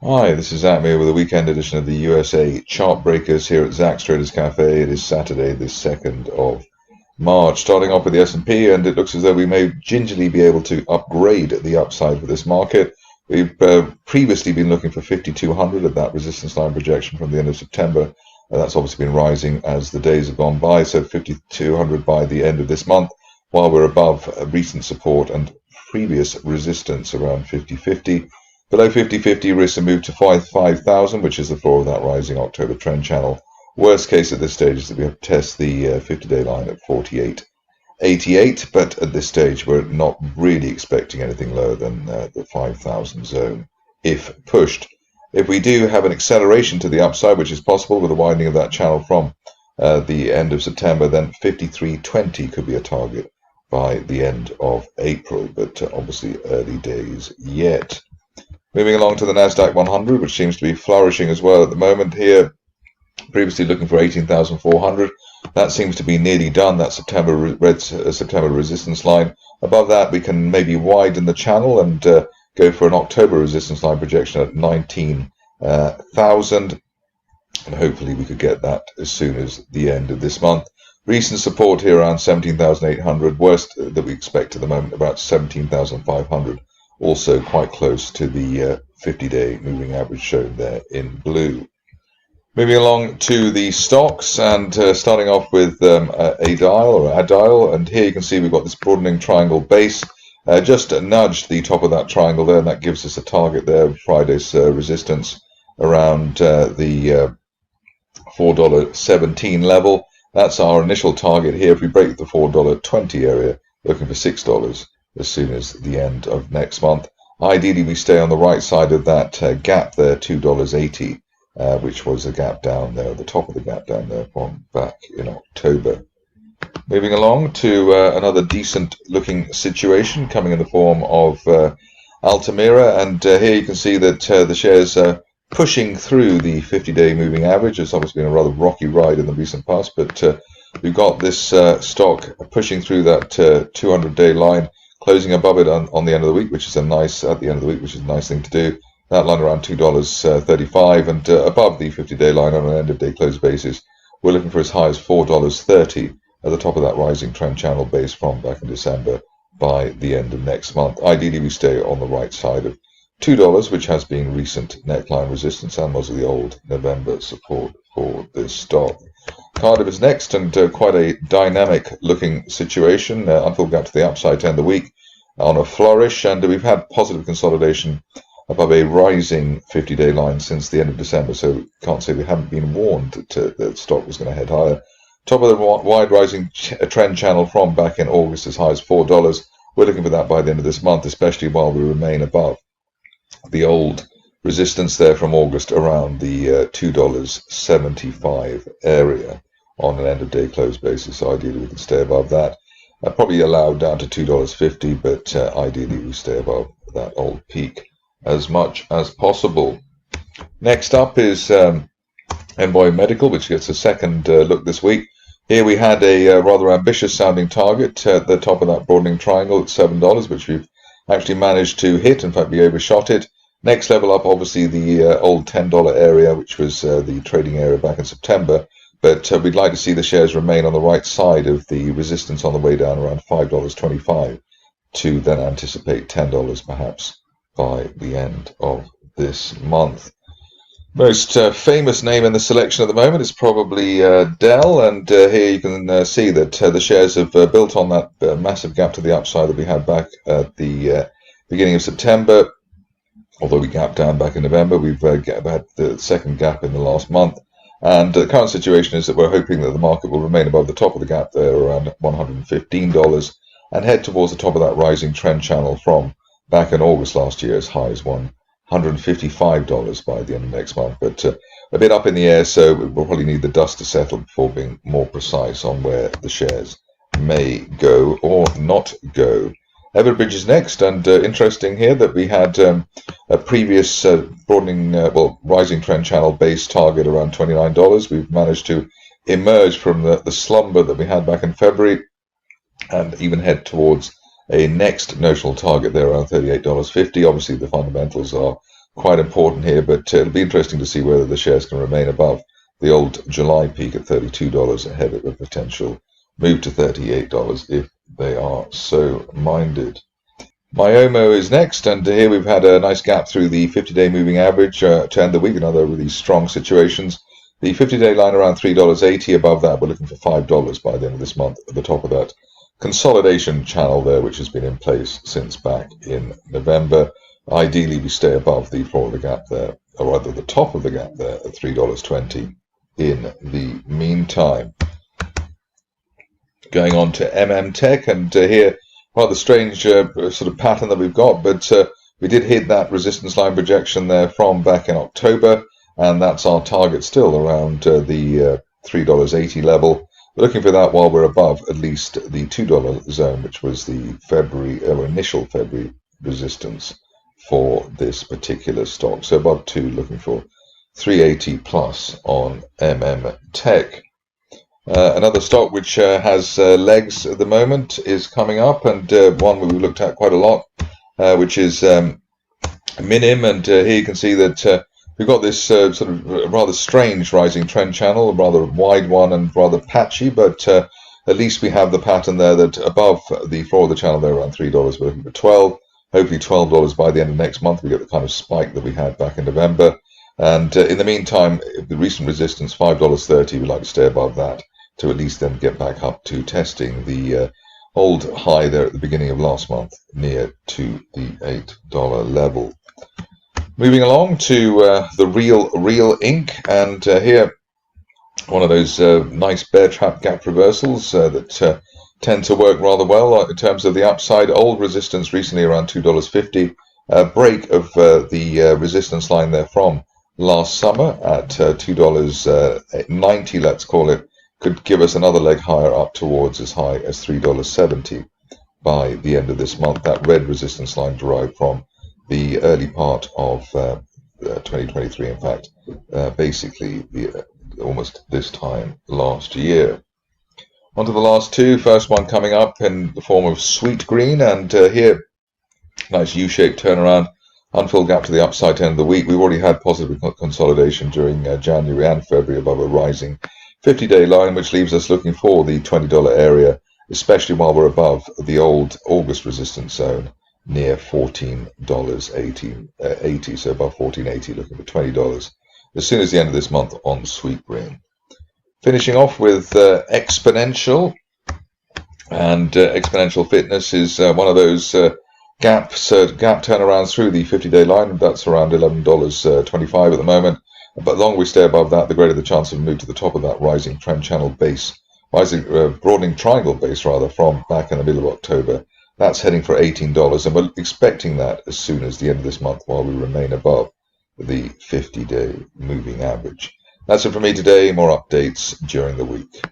Hi, this is Altamira with a weekend edition of the USA Chartbreakers here at Zach's Traders Cafe. It is Saturday, the 2nd of March. Starting off with the S&P, and it looks as though we may gingerly be able to upgrade the upside for this market. We've previously been looking for 5,200 at that resistance line projection from the end of September. That's obviously been rising as the days have gone by, so 5,200 by the end of this month, while we're above recent support and previous resistance around 50.50. Below 50.50 risks a move to 5,000, which is the floor of that rising October trend channel. Worst case at this stage is that we have to test the 50-day line at 48.88, but at this stage we're not really expecting anything lower than the 5,000 zone if pushed. If we do have an acceleration to the upside, which is possible with the widening of that channel from the end of September, then 53.20 could be a target by the end of April, but obviously early days yet. Moving along to the Nasdaq 100, which seems to be flourishing as well at the moment here. Previously looking for 18,400. That seems to be nearly done, that September resistance line. Above that, we can maybe widen the channel and go for an October resistance line projection at 19,000. And hopefully we could get that as soon as the end of this month. Recent support here around 17,800. Worst that we expect at the moment, about 17,500. Also quite close to the 50-day moving average shown there in blue. Moving along to the stocks, and starting off with Adial, and here you can see we've got this broadening triangle base. Just nudged the top of that triangle there, and that gives us a target there, Friday's resistance around the $4.17 level. That's our initial target here. If we break the $4.20 area, looking for $6 as soon as the end of next month. Ideally, we stay on the right side of that gap there, $2.80, which was a gap down there, the top of the gap down there from back in October. Moving along to another decent looking situation coming in the form of Altamira, and here you can see that the shares are pushing through the 50-day moving average. It's obviously been a rather rocky ride in the recent past, but we've got this stock pushing through that 200-day line, closing above it on the end of the week, which is a nice thing to do. That line around $2.35, and above the 50-day line on an end-of-day close basis, we're looking for as high as $4.30 at the top of that rising trend channel base from back in December by the end of next month. Ideally, we stay on the right side of $2, which has been recent neckline resistance and was the old November support for this stock. Cardiff is next, and quite a dynamic looking situation. Unfilled gap to the upside to end the week on a flourish, and we've had positive consolidation above a rising 50-day line since the end of December, so can't say we haven't been warned that the stock was going to head higher. Top of the wide rising trend channel from back in August as high as $4. We're looking for that by the end of this month, especially while we remain above the old resistance there from August around the $2.75 area on an end-of-day close basis. So ideally, we can stay above that. Probably allowed down to $2.50, but ideally, we stay above that old peak as much as possible. Next up is Envoy Medical, which gets a second look this week. Here we had a rather ambitious-sounding target at the top of that broadening triangle at $7, which we've actually managed to hit. In fact, we overshot it. Next level up, obviously, the old $10 area, which was the trading area back in September. But we'd like to see the shares remain on the right side of the resistance on the way down around $5.25 to then anticipate $10 perhaps by the end of this month. Most famous name in the selection at the moment is probably Dell, and here you can see that the shares have built on that massive gap to the upside that we had back at the beginning of September. Although we gapped down back in November, we've had the second gap in the last month. And the current situation is that we're hoping that the market will remain above the top of the gap there around $115 and head towards the top of that rising trend channel from back in August last year as high as $155 by the end of next month. But a bit up in the air, so we'll probably need the dust to settle before being more precise on where the shares may go or not go. Everbridge is next, and interesting here that we had a previous broadening, rising trend channel base target around $29. We've managed to emerge from the slumber that we had back in February and even head towards a next notional target there around $38.50. Obviously, the fundamentals are quite important here, but it'll be interesting to see whether the shares can remain above the old July peak at $32 ahead of a potential move to $38 if they are so minded. Myomo is next, and here we've had a nice gap through the 50-day moving average to end the week. Another really strong situations. The 50-day line around $3.80. Above that, we're looking for $5 by the end of this month at the top of that consolidation channel there, which has been in place since back in November. Ideally, we stay above the floor of the gap there, or rather the top of the gap there at $3.20 in the meantime. Going on to Mmtec, and here, rather strange sort of pattern that we've got, but we did hit that resistance line projection there from back in October, and that's our target still around the $3.80 level. We're looking for that while we're above at least the $2 zone, which was the initial February resistance for this particular stock. So above 2, looking for 380 plus on Mmtec. Another stock which has legs at the moment is coming up, and one we've looked at quite a lot, which is Minim, and here you can see that we've got this sort of rather strange rising trend channel, a rather wide one and rather patchy, but at least we have the pattern there that above the floor of the channel there around $3, we're looking for 12, hopefully $12 by the end of next month. We get the kind of spike that we had back in November, and in the meantime, the recent resistance $5.30, we'd like to stay above that to at least then get back up to testing the old high there at the beginning of last month, near to the $8 level. Moving along to the RealReal Inc. And here, one of those nice bear trap gap reversals that tend to work rather well in terms of the upside. Old resistance recently around $2.50. Break of the resistance line there from last summer at $2.90, let's call it, could give us another leg higher up towards as high as $3.70 by the end of this month. That red resistance line derived from the early part of 2023, in fact, basically almost this time last year. On to the last two. First one coming up in the form of Sweetgreen, and here, nice U-shaped turnaround, unfilled gap to the upside end of the week. We've already had positive consolidation during January and February above a rising 50-day line, which leaves us looking for the $20 area, especially while we're above the old August resistance zone near $14.80, so above $14.80, looking for $20 as soon as the end of this month on Sweetgreen. Finishing off with Xponential, and Xponential Fitness is one of those gap turnarounds through the 50-day line. That's around $11.25 at the moment. But the longer we stay above that, the greater the chance of move to the top of that rising trend channel base, broadening triangle base rather, from back in the middle of October. That's heading for $18, and we're expecting that as soon as the end of this month while we remain above the 50-day moving average. That's it for me today. More updates during the week.